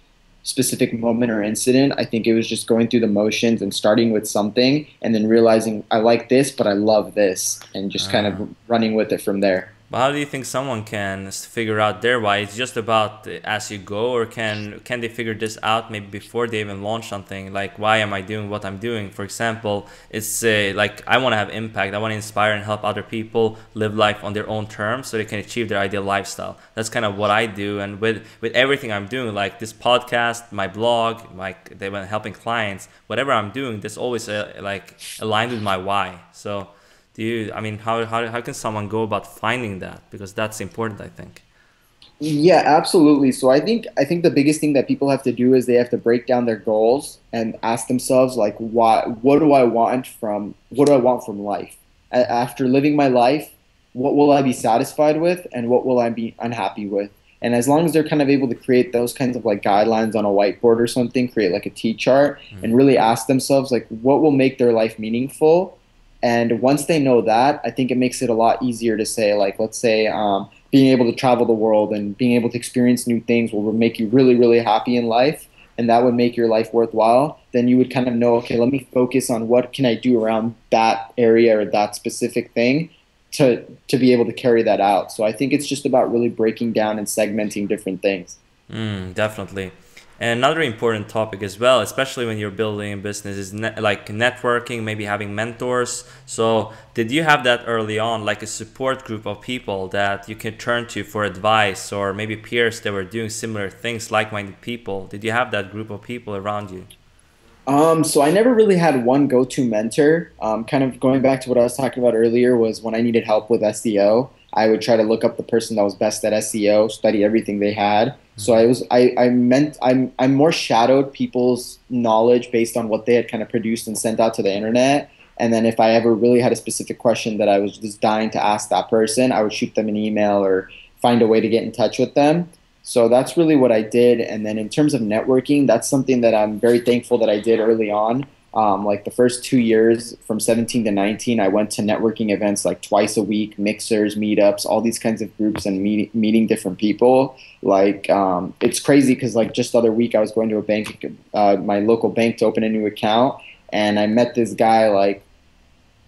moment or incident. I think it was just going through the motions and starting with something and then realizing I like this, but I love this, and just kind of running with it from there. But how do you think someone can figure out their why? It's just about as you go, or can they figure this out maybe before they even launch something? Like, why am I doing what I'm doing? For example, it's like I want to have impact. I want to inspire and help other people live life on their own terms so they can achieve their ideal lifestyle. That's kind of what I do. And with everything I'm doing, like this podcast, my blog, like they went helping clients, whatever I'm doing, that's always like aligned with my why. So I mean, how can someone go about finding that? Because that's important, I think. Yeah, absolutely. So I think the biggest thing that people have to do is they have to break down their goals and ask themselves like, what do I want from life? After living my life, what will I be satisfied with, and what will I be unhappy with? And as long as they're kind of able to create those kinds of like guidelines on a whiteboard or something, create like a T-chart, and really ask themselves like, what will make their life meaningful? And once they know that, I think it makes it a lot easier to say, like, let's say being able to travel the world and being able to experience new things will make you really, really happy in life, and that would make your life worthwhile. Then you would kind of know, okay, let me focus on what can I do around that area or that specific thing to be able to carry that out. So I think it's just about really breaking down and segmenting different things. Definitely. And another important topic as well, especially when you're building a business, is like networking, maybe having mentors. So did you have that early on, like a support group of people that you can turn to for advice, or maybe peers that were doing similar things, like-minded people? Did you have that group of people around you? So I never really had one go-to mentor. Kind of going back to what I was talking about earlier, was when I needed help with SEO, I would try to look up the person that was best at SEO, study everything they had, So I'm more shadowed people's knowledge based on what they had kind of produced and sent out to the internet. And then if I ever really had a specific question that I was just dying to ask that person, I would shoot them an email or find a way to get in touch with them. So that's really what I did. And then in terms of networking, that's something that I'm very thankful that I did early on. Like the first 2 years from 17 to 19, I went to networking events like twice a week, mixers, meetups, all these kinds of groups and meeting different people. Like it's crazy because like just the other week I was going to a bank, my local bank to open a new account. And I met this guy like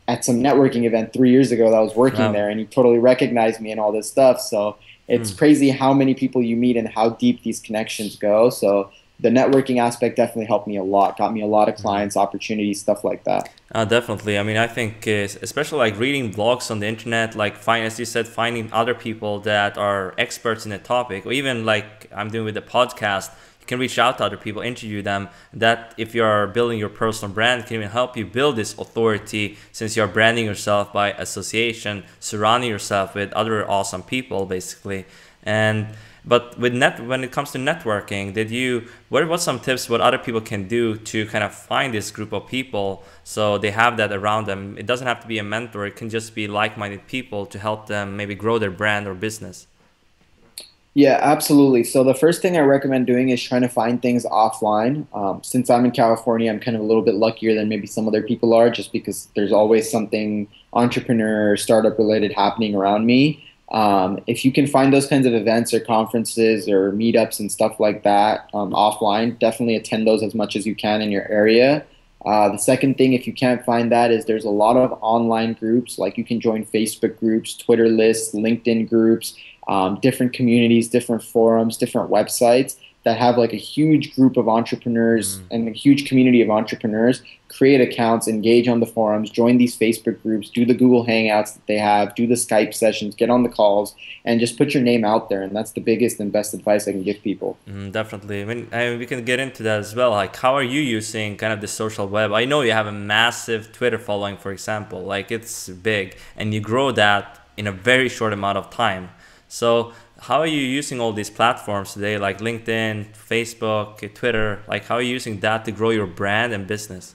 at some networking event 3 years ago that I was working there, and he totally recognized me and all this stuff. So it's crazy how many people you meet and how deep these connections go. So the networking aspect definitely helped me a lot, got me a lot of clients, opportunities, stuff like that. Definitely. I mean, I think especially like reading blogs on the internet, like as you said, finding other people that are experts in a topic, or even like I'm doing with the podcast, you can reach out to other people, interview them. That if you're building your personal brand, can even help you build this authority, since you're branding yourself by association, surrounding yourself with other awesome people, basically. But when it comes to networking, what's some tips what other people can do to kind of find this group of people so they have that around them? It doesn't have to be a mentor. It can just be like-minded people to help them maybe grow their brand or business. Yeah, absolutely. So the first thing I recommend doing is trying to find things offline. Since I'm in California, I'm kind of a little bit luckier than maybe some other people are, just because there's always something entrepreneur, startup related happening around me. If you can find those kinds of events or conferences or meetups and stuff like that offline, definitely attend those as much as you can in your area. The second thing, if you can't find that, is there's a lot of online groups. Like you can join Facebook groups, Twitter lists, LinkedIn groups, different communities, different forums, different websites that have like a huge group of entrepreneurs and a huge community of entrepreneurs. Create accounts, engage on the forums, join these Facebook groups, do the Google Hangouts that they have, do the Skype sessions, get on the calls, and just put your name out there. And that's the biggest and best advice I can give people. Definitely. I mean, we can get into that as well. Like, how are you using kind of the social web? I know you have a massive Twitter following, for example. Like, it's big, and you grow that in a very short amount of time. So how are you using all these platforms today, like LinkedIn, Facebook, Twitter? Like, how are you using that to grow your brand and business?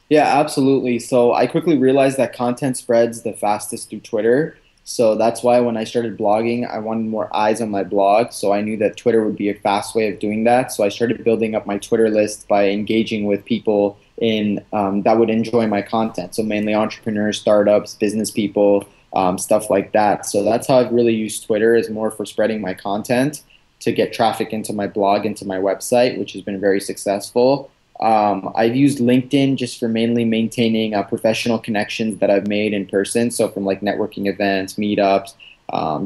Yeah, absolutely. So I quickly realized that content spreads the fastest through Twitter. So that's why when I started blogging, I wanted more eyes on my blog. So I knew that Twitter would be a fast way of doing that. So I started building up my Twitter list by engaging with people in that would enjoy my content. So mainly entrepreneurs, startups, business people, stuff like that. So that's how I've really used Twitter, is more for spreading my content to get traffic into my blog, into my website, which has been very successful. I've used LinkedIn just for mainly maintaining professional connections that I've made in person. So from like networking events, meetups,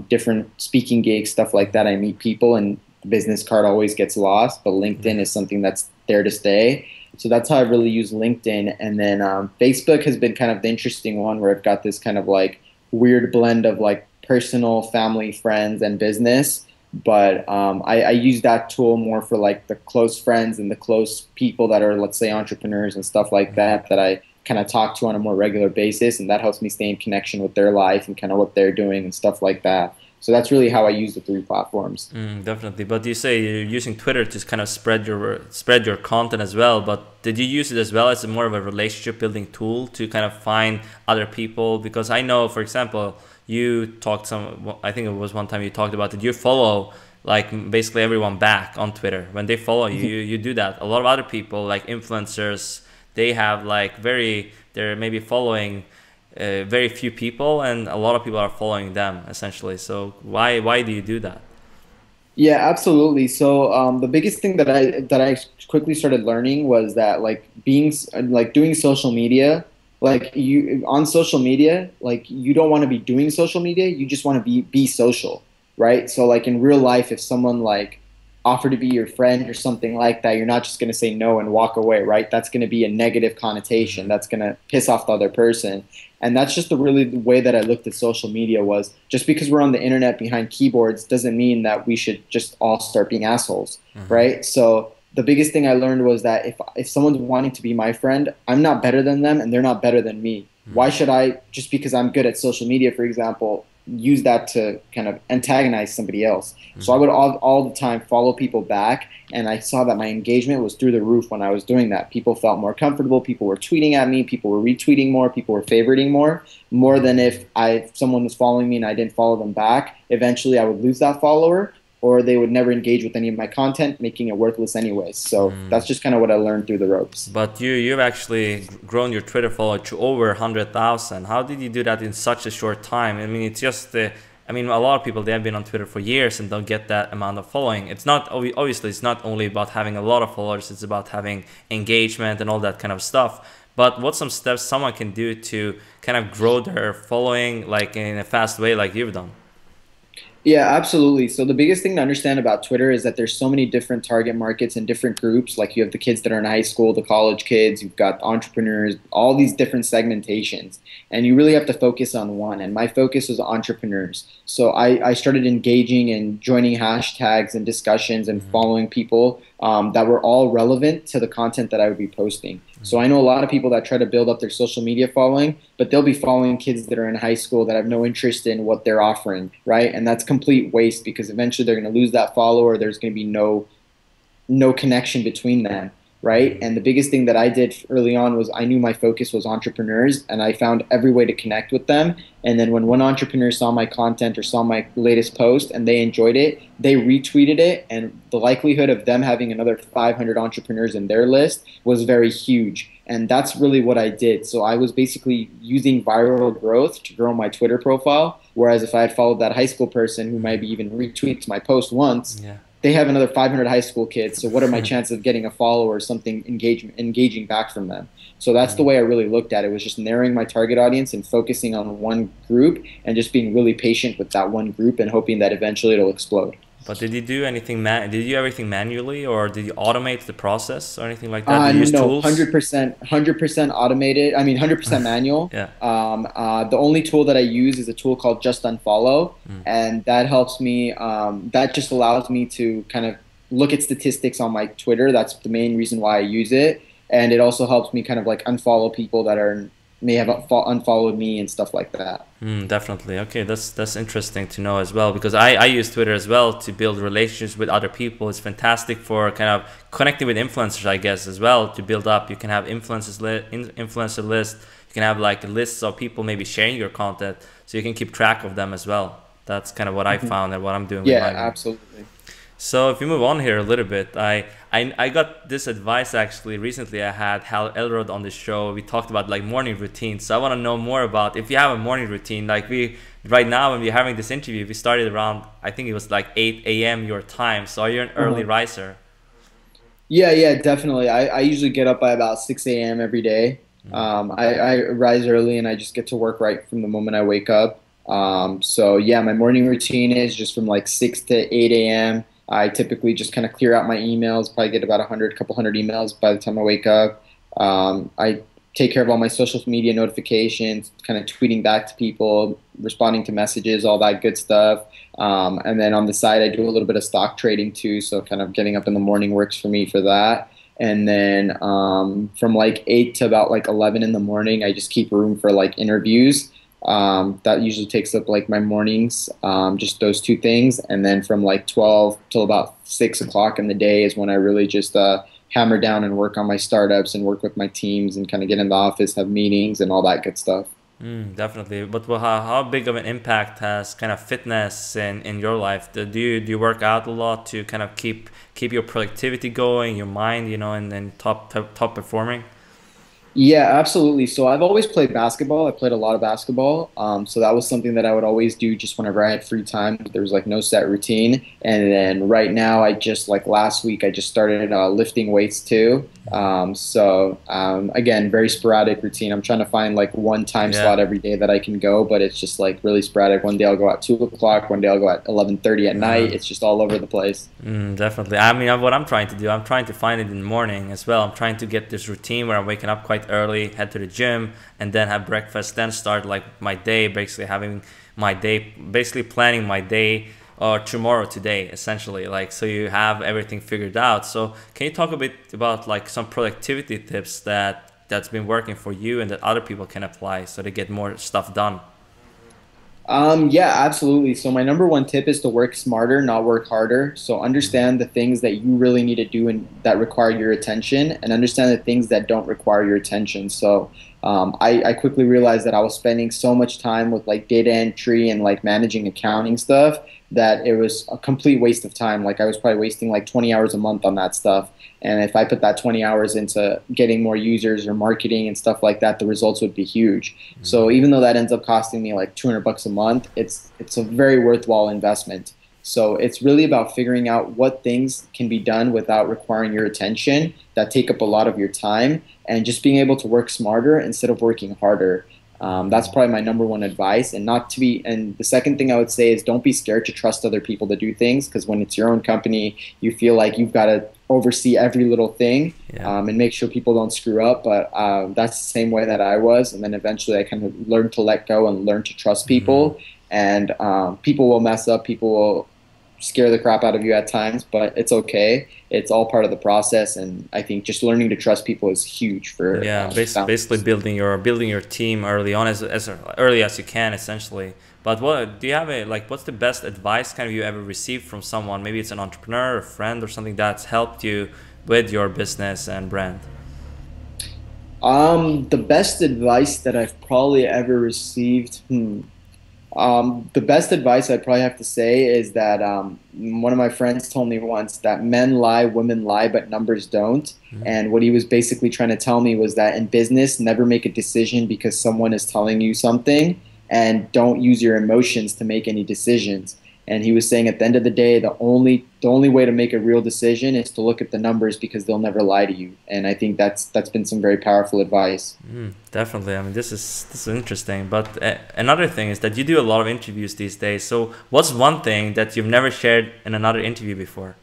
different speaking gigs, stuff like that. I meet people and the business card always gets lost, but LinkedIn is something that's there to stay. So that's how I really use LinkedIn. And then Facebook has been kind of the interesting one, where I've got this kind of like weird blend of like personal, family, friends, and business. But I use that tool more for like the close friends and the close people that are, let's say, entrepreneurs and stuff like that, that I kind of talk to on a more regular basis, and that helps me stay in connection with their life and kind of what they're doing and stuff like that. So that's really how I use the three platforms. Definitely. But you say you're using Twitter to kind of spread your content as well. But did you use it as well as more of a relationship building tool to kind of find other people? Because I know, for example, you talked I think it was one time you talked about that you follow like basically everyone back on Twitter. When they follow you, you do that. A lot of other people, like influencers, they have like they're maybe following very few people, and a lot of people are following them essentially. So why do you do that? Yeah, absolutely. So the biggest thing that I quickly started learning was that like doing social media, like you on social media, like you don't want to be doing social media, you just want to be social, right? So like in real life, if someone like offered to be your friend or something like that, you're not just going to say no and walk away, right? That's going to be a negative connotation. That's going to piss off the other person. And that's just the way that I looked at social media, was just because we're on the internet behind keyboards doesn't mean that we should just all start being assholes, right? So the biggest thing I learned was that if someone's wanting to be my friend, I'm not better than them and they're not better than me. Why should I, just because I'm good at social media, for example, use that to kind of antagonize somebody else. So I would all the time follow people back, and I saw that my engagement was through the roof when I was doing that. People felt more comfortable. People were tweeting at me. People were retweeting more. People were favoriting more than if someone was following me and I didn't follow them back. Eventually, I would lose that follower, or they would never engage with any of my content, making it worthless anyways. So that's just kind of what I learned through the ropes. But you've actually grown your Twitter follower to over 100,000. How did you do that in such a short time? I mean, it's just I mean, a lot of people, they have been on Twitter for years and don't get that amount of following. It's not, obviously, it's not only about having a lot of followers, it's about having engagement and all that kind of stuff. But what's some steps someone can do to kind of grow their following like in a fast way like you've done? Yeah, absolutely. So the biggest thing to understand about Twitter is that there's so many different target markets and different groups. Like you have the kids that are in high school, the college kids, you've got entrepreneurs, all these different segmentations. And you really have to focus on one. And my focus was entrepreneurs. So I started engaging and joining hashtags and discussions and following people that were all relevant to the content that I would be posting. So I know a lot of people that try to build up their social media following, but they'll be following kids that are in high school that have no interest in what they're offering, right? And that's complete waste, because eventually they're going to lose that follower. There's going to be no connection between them, right? And the biggest thing that I did early on was I knew my focus was entrepreneurs, and I found every way to connect with them. And then when one entrepreneur saw my content or saw my latest post and they enjoyed it, they retweeted it, and the likelihood of them having another 500 entrepreneurs in their list was very huge. And that's really what I did. So I was basically using viral growth to grow my Twitter profile, whereas if I had followed that high school person who maybe even retweets my post once, they have another 500 high school kids. So what are my chances of getting a follower or something engaging back from them? So that's the way I really looked at it, was just narrowing my target audience and focusing on one group and just being really patient with that one group and hoping that eventually it'll explode. But did you do anything? Did you do everything manually, or did you automate the process or anything like that? Did you use tools? 100% automated. I mean, 100% manual. Yeah. The only tool that I use is a tool called Just Unfollow, and that helps me. That just allows me to kind of look at statistics on my Twitter. That's the main reason why I use it, and it also helps me kind of like unfollow people that may have unfollowed me and stuff like that. Definitely. Okay, that's interesting to know as well, because I use Twitter as well to build relationships with other people. It's fantastic for kind of connecting with influencers, I guess, as well, to build up. You can have influencer list. You can have like lists of people maybe sharing your content, so you can keep track of them as well. That's kind of what I found and what I'm doing. Yeah, absolutely. So if we move on here a little bit, I got this advice actually recently. I had Hal Elrod on the show. We talked about like morning routines. So I want to know more about if you have a morning routine. Like right now when we're having this interview, we started around, I think it was like 8 a.m. your time. So are you an early riser? Yeah, definitely. I usually get up by about 6 a.m. every day. I rise early and I just get to work right from the moment I wake up. So yeah, my morning routine is just from like 6 to 8 a.m. I typically just kind of clear out my emails, probably get about couple hundred emails by the time I wake up. I take care of all my social media notifications, kind of tweeting back to people, responding to messages, all that good stuff. And then on the side, I do a little bit of stock trading too, so kind of getting up in the morning works for me for that. And then from like 8 to about like 11 in the morning, I just keep room for like interviews. That usually takes up like my mornings, just those two things. And then from like 12 till about 6 o'clock in the day is when I really just hammer down and work on my startups and work with my teams and kind of get in the office, have meetings and all that good stuff. Definitely. But how big of an impact has kind of fitness in your life? Do you work out a lot to kind of keep your productivity going, your mind, and top performing? Yeah, absolutely. So I've always played basketball. I played a lot of basketball. So that was something that I would always do just whenever I had free time. There was like no set routine. And then right now, last week, I just started lifting weights too. Again, very sporadic routine. I'm trying to find like one time slot every day that I can go, but it's just like really sporadic. One day I'll go at 2 o'clock. One day I'll go at 11:30 at night. It's just all over the place. Definitely. I mean, what I'm trying to do, I'm trying to find it in the morning as well. I'm trying to get this routine where I'm waking up quite early, head to the gym, and then have breakfast, then start like my day, basically planning my day or tomorrow today, essentially, like, so you have everything figured out. So can you talk a bit about like some productivity tips that's been working for you and that other people can apply so they get more stuff done? Yeah, absolutely. So my number one tip is to work smarter, not work harder. So understand the things that you really need to do and that require your attention, and understand the things that don't require your attention. So I quickly realized that I was spending so much time with like data entry and like managing accounting stuff that it was a complete waste of time. Like I was probably wasting like 20 hours a month on that stuff. And if I put that 20 hours into getting more users or marketing and stuff like that, the results would be huge. So even though that ends up costing me like 200 bucks a month, it's a very worthwhile investment. So it's really about figuring out what things can be done without requiring your attention that take up a lot of your time, and just being able to work smarter instead of working harder. That's probably my number one advice. And not to be, and the second thing I would say is don't be scared to trust other people to do things, because when it's your own company, you feel like you've got to oversee every little thing, and make sure people don't screw up. But that's the same way that I was. And then eventually I kind of learned to let go and learn to trust people. And people will mess up, people will scare the crap out of you at times, but it's okay. It's all part of the process, and I think just learning to trust people is huge for basically building your team early on, as early as you can, essentially. But what do you have what's the best advice kind of you ever received from someone? Maybe it's an entrepreneur, a friend, or something that's helped you with your business and brand. The best advice that I've probably ever received. The best advice I'd probably have to say is that one of my friends told me once that men lie, women lie, but numbers don't. And what he was basically trying to tell me was that in business, never make a decision because someone is telling you something, and don't use your emotions to make any decisions. And he was saying at the end of the day, the only way to make a real decision is to look at the numbers, because they'll never lie to you. And I think that's been some very powerful advice. Definitely. I mean, this is interesting. But another thing is that you do a lot of interviews these days. So what's one thing that you've never shared in another interview before?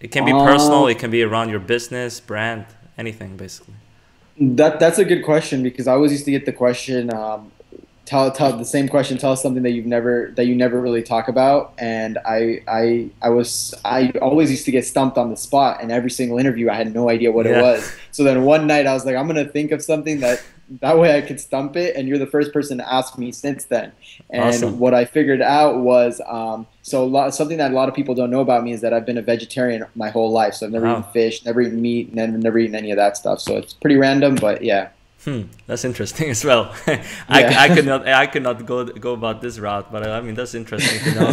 It can be personal. It can be around your business, brand, anything, basically. That's a good question, because I always used to get the question, tell the same question. Tell us something that you never really talk about. And I always used to get stumped on the spot. And every single interview, I had no idea what it was. So then one night I was like, I'm gonna think of something that way I could stump it. And you're the first person to ask me since then. And awesome. What I figured out was something that a lot of people don't know about me is that I've been a vegetarian my whole life. So I've never eaten fish, never eaten meat, never eaten any of that stuff. So it's pretty random, but yeah. That's interesting as well. I could not go about this route, but I mean, that's interesting to know.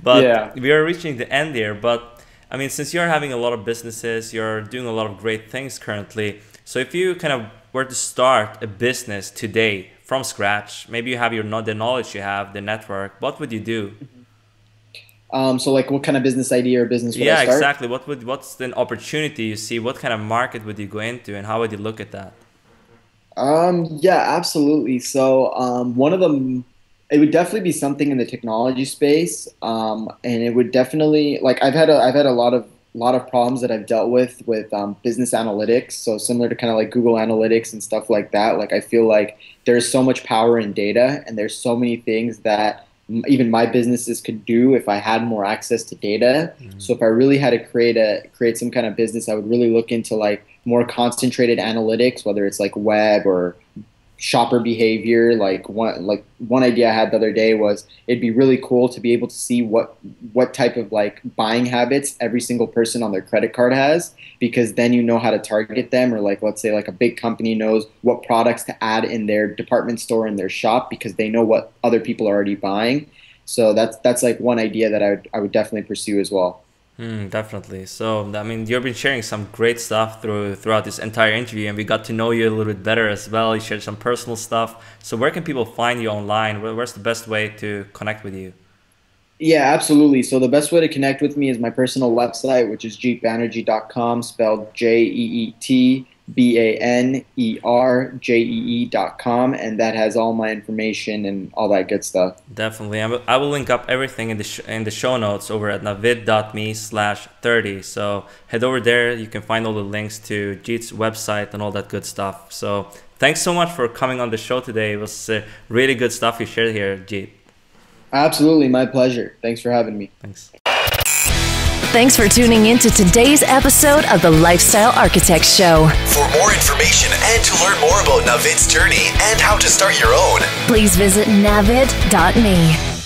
But we are reaching the end here. But I mean, since you're having a lot of businesses, you're doing a lot of great things currently. So if you kind of were to start a business today from scratch, maybe you have the knowledge you have, the network, what would you do? So like what kind of business idea or business would I start? Exactly. What's the opportunity you see? What kind of market would you go into, and how would you look at that? Yeah, absolutely. So one of them, it would definitely be something in the technology space, and it would definitely, like, I've had a lot of problems that I've dealt with business analytics. So similar to kind of like Google Analytics and stuff like that. Like I feel like there's so much power in data, and there's so many things that even my businesses could do if I had more access to data. So if I really had to create some kind of business, I would really look into like more concentrated analytics, whether it's like web or shopper behavior. Like one idea I had the other day was it'd be really cool to be able to see what type of like buying habits every single person on their credit card has, because then you know how to target them. Or like, let's say like a big company knows what products to add in their department store in their shop because they know what other people are already buying. So that's like one idea that I would definitely pursue as well. Definitely. So, I mean, you've been sharing some great stuff throughout this entire interview, and we got to know you a little bit better as well. You shared some personal stuff. So where can people find you online? Where's the best way to connect with you? Yeah, absolutely. So the best way to connect with me is my personal website, which is jeetbanerjee.com, spelled JeetBanerjee.com, and that has all my information and all that good stuff. Definitely. I will link up everything in the show notes over at navid.me/30. So head over there. You can find all the links to Jeet's website and all that good stuff. So thanks so much for coming on the show today. It was really good stuff you shared here, Jeet. Absolutely. My pleasure. Thanks for having me. Thanks. Thanks for tuning in to today's episode of the Lifestyle Architects Show. For more information and to learn more about Navid's journey and how to start your own, Please visit navid.me.